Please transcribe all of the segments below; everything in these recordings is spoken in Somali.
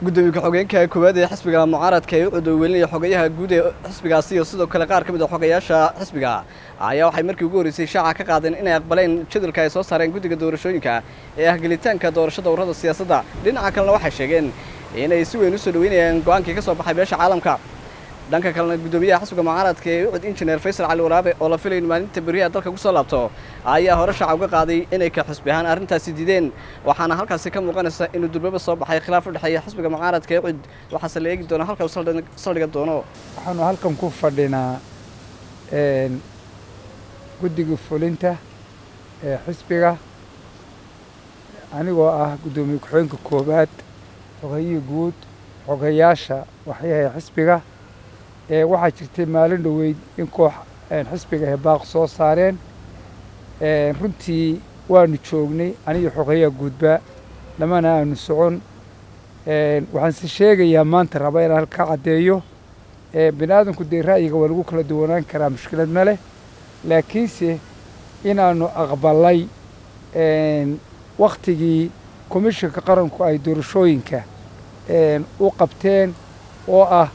gudoomiye ku-xigeenka koowaad ee xisbiga mucaaradka ee u codoweynayo xogayaha guud ee xisbigaasi iyo sidoo kale qaar ka mid ah xogayaasha xisbiga ayaa waxay markii ugu horeysay shaaca ka qaadeen inay aqbaleen jadwalka ay soo saareen guddiga doorashooyinka ee ah gelitaanka doorashada ururada siyaasadda dhinaca kalena waxay sheegeen inay si weyn u soo dhaweynayaan go'aankii ka soo baxay beesha caalamka dhanka kalena gudoomiyaha xisbiga mucaaradka ee u cod injineer Faysal Cali Waraabe oo la filayo maalinta bariya dalka ku soo laabto ayaa hore shaaca uga qaaday inay ka xisbi ahaan arrintaasi diideen waxaana halkaasi ka muuqanaysa inuu durbaba soo baxay khilaaf u dhaxeeya xisbiga mucaaradka ee cod waxaase la eegi doona halka uu saldhiga doono waxaanu halkan ku fadhinaa guddiga fulinta ee xisbiga anigoo ah gudoomiye ku-xigeenka koowaad xogayihi guud xogayaasha waxyaha xisbiga waxaa jirtay maalin dhoweyd in koox xisbiga ay baaq soo saareen runtii waanu joognay aniga xogayaha guudba lamana aanu socon waxaan si sheegayaa maanta raba inaan halka caddeeyo bini aadamku dee ra'yiga waa lagu kala duwanaan karaa mushkilad ma leh laakiinse inaanu aqbalay wakhtigii komishinka qaranku ay doorashooyinka u qabteen oo ah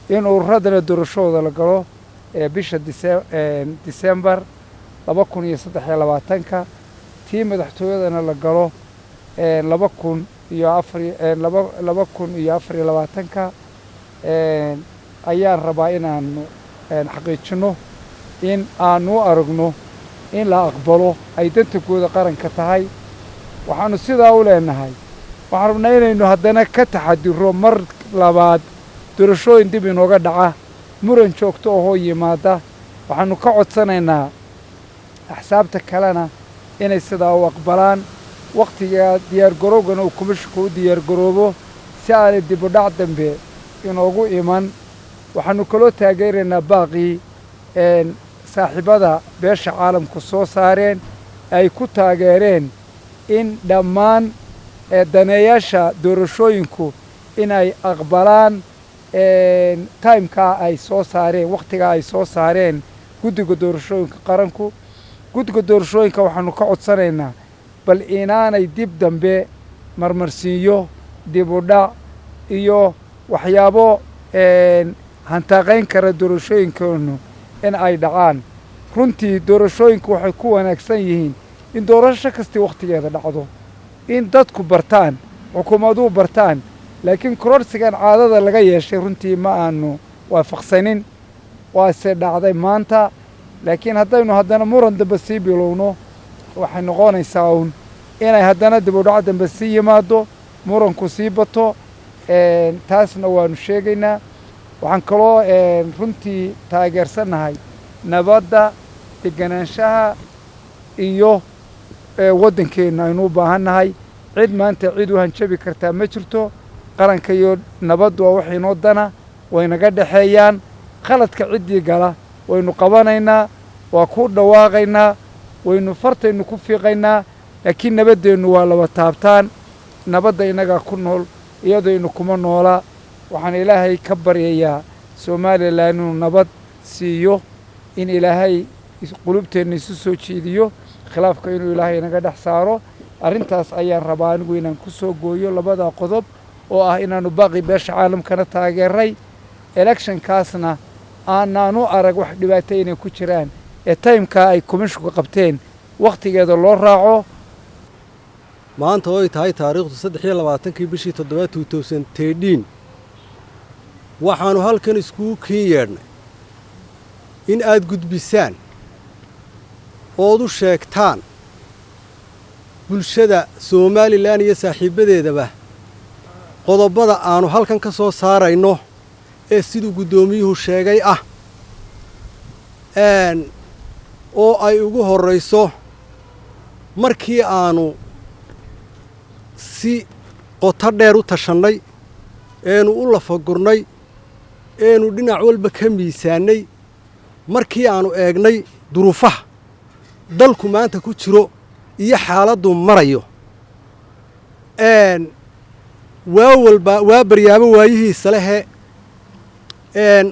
in ururadana doorashadooda la galo bisha December 2023 tii madaxtooyadana la galo 2024 ayaan rabaa inaanu xaqiijino in aanu aragno in la aqbalo ay danta guuda qaranka tahay waxaanu sidaa u leenahay waxaan rabnaa inaynu haddana ka taxadiro mar labaad doorashooyin dib inooga dhaca muran joogto oo yimaada waxaanu ka codsanaynaa axsaabta kalena inay sidaa u aqbalaan wakhtiga diyaargarowgana uu kumishinku u diyaargaroobo si aanay dib u dhac dambe inoogu iman waxaanu kaloo taageeraynaa baaqii saaxiibada beesha caalamku soo saareen ay ku taageereen in dhammaan daneeyaasha doorashooyinku inay aqbalaan timekaa ay soo saareen wakhtigaa ay soo saareen guddiga doorashooyinka qaranku guddiga doorashooyinka waxaanu ka codsanaynaa bal inaanay dib dambe marmarsiiyo dib u dhac iyo waxyaabo hantaaqayn kara doorashooyinkoonu in ay dhacaan runtii doorashooyinku waxay ku wanaagsan yihiin in doorasho kastii wakhtigeeda dhacdo in dadku bartaan xukuumaduhu bartaan laakiin kororsigan caadada laga yeeshay runtii ma aanu waafaqsanin waase dhacday maanta laakiin haddaynu haddana muran dambe sii bilowno waxay noqonaysaa uun inay haddana dib u dhac dambe sii yimaado muranku sii bato taasna waanu sheegaynaa waxaan kaloo runtii taageersannahay nabadda deganaanshaha iyo waddankeenna aynu u baahannahay cid maanta cid u hanjabi kartaa ma jirto qaranka iyo nabaddu waa wax inoo dana waynaga dhexeeyaan khaladka ciddii gala waynu qabanaynaa waa ku dhawaaqaynaa waynu fartaynu ku fiiqaynaa laakiin nabaddeennu waa laba taabtaan nabadda innagaa ku nool iyadaynu kuma noolaa waxaan ilaahay ka baryayaa Somaliland inuu nabad siiyo in ilaahay qulubteenna isu soo jeediyo khilaafka inuu ilaahay inaga dhex saaro arrintaas ayaan rabaa anigu inaan ku soo gooyo labada qodob oo ah inaanu baaqi beesha caalamkana taageeray electionkaasna aanaanu arag wax dhibaato inay ku jiraan ee timekaa ay komishinku qabteen wakhtigeeda loo raaco maanta oo ay tahay taariikhdu 23 bishii 7 2013 waxaanu halkan iskugu kiin yeedhnay in aad gudbisaan ood u sheegtaan bulshada Somaliland iyo saaxiibadeedaba qodobada aanu halkan ka soo saarayno ee sidoo gudoomiyuhu sheegay ah oo ay ugu horeyso markii aanu si qoto dheer u tashanay eenu u lafagurnay eenu dhinac walba ka miisaanay markii aanu eegnay duruufaha dalku maanta ku jiro iyo xaaladdu marayo waa baryaabo waayihiisa lehe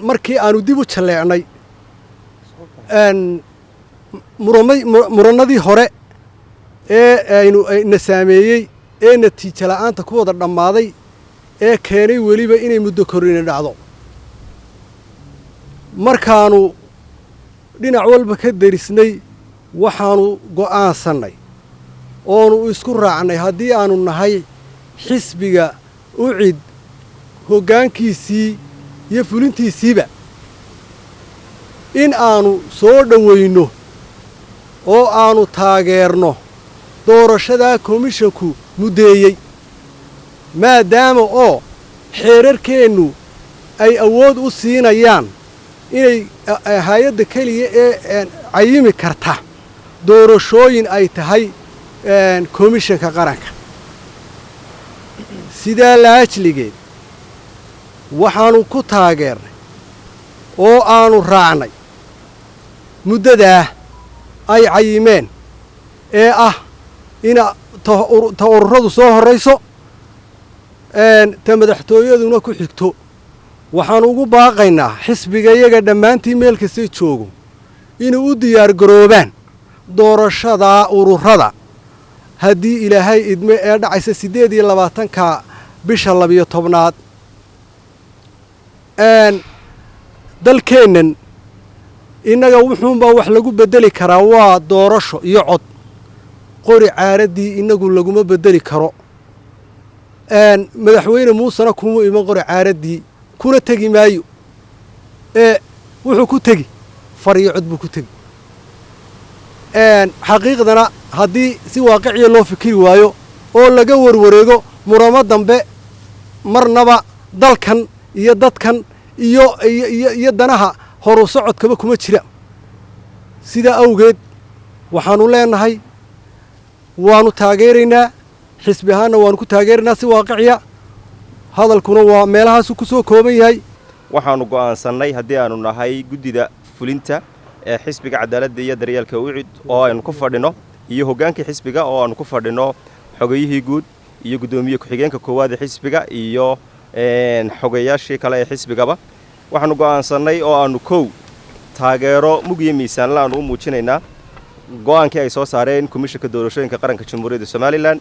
markii aanu dib u jaleecnay murannadii hore ee aynu na saameeyey ee natiijo la'aanta ku wada dhammaaday ee keenay weliba inay muddo korrini dhacdo markaannu dhinac walba ka darisnay waxaannu go'aansannay oonu isku raacnay haddii aannu nahay xisbiga ucid hoggaankiisii iyo fulintiisiiba in aannu soo dhowayno oo aannu taageerno doorashadaa komishinku muddeeyey maadaama oo xeerarkeennu ay awood u siinayaan inay hay-adda keliya ee cayimi karta doorashooyin ay tahay komishanka qaranka sidaa laajligeed waxaannu ku taageernay oo aannu raacnay muddadaa ay cayimeen ee ah ina ta ururadu soo horrayso ta madaxtooyaduna ku xigto waxaannu ugu baaqaynaa xisbiga iyaga dhammaantii meel kastay joogo inay u diyaargaroobaan doorashadaa ururada haddii ilaahay idme ee dhacaysa 28 bisha 12 dalkeennan innaga wuxuunbaa wax lagu beddeli karaa waa doorasho iyo cod qori caaraddii innagu laguma beddeli karo madaxweyne muusena kuma iman qori caaraddii kuna tegi maayo wuxuu ku tegi far iyo cod buu ku tegi xaqiiqdana haddii si waaqiciya loo fikiri waayo oo laga warwareego muramo dambe marnaba dalkan iyo dadkan iyo danaha horu socodkaba kuma jira sidaa awgeed waxaannu leenahay waannu taageeraynaa xisbi ahaanna waannu ku taageeraynaa si waaqiciya hadalkuna waa meelahaasu ku soo kooban yahay waxaannu go'aansannay haddii aannu nahay guddida fulinta ee xisbiga cadaaladda iyo daryeelka ucid oo aynu ku fadhino iyo hoggaankii xisbiga oo aannu ku fadhino xogayihii guud iyo guddoomiye ku-xigeenka koowaad ee xisbiga iyo xogayaashii kale ee xisbigaba waxaannu go'aansannay oo aannu kow taageero mug iyo miisaanla aannu u muujinaynaa go'aankii ay soo saareen komishanka doorashooyinka qaranka jamhuuriyadda somalilan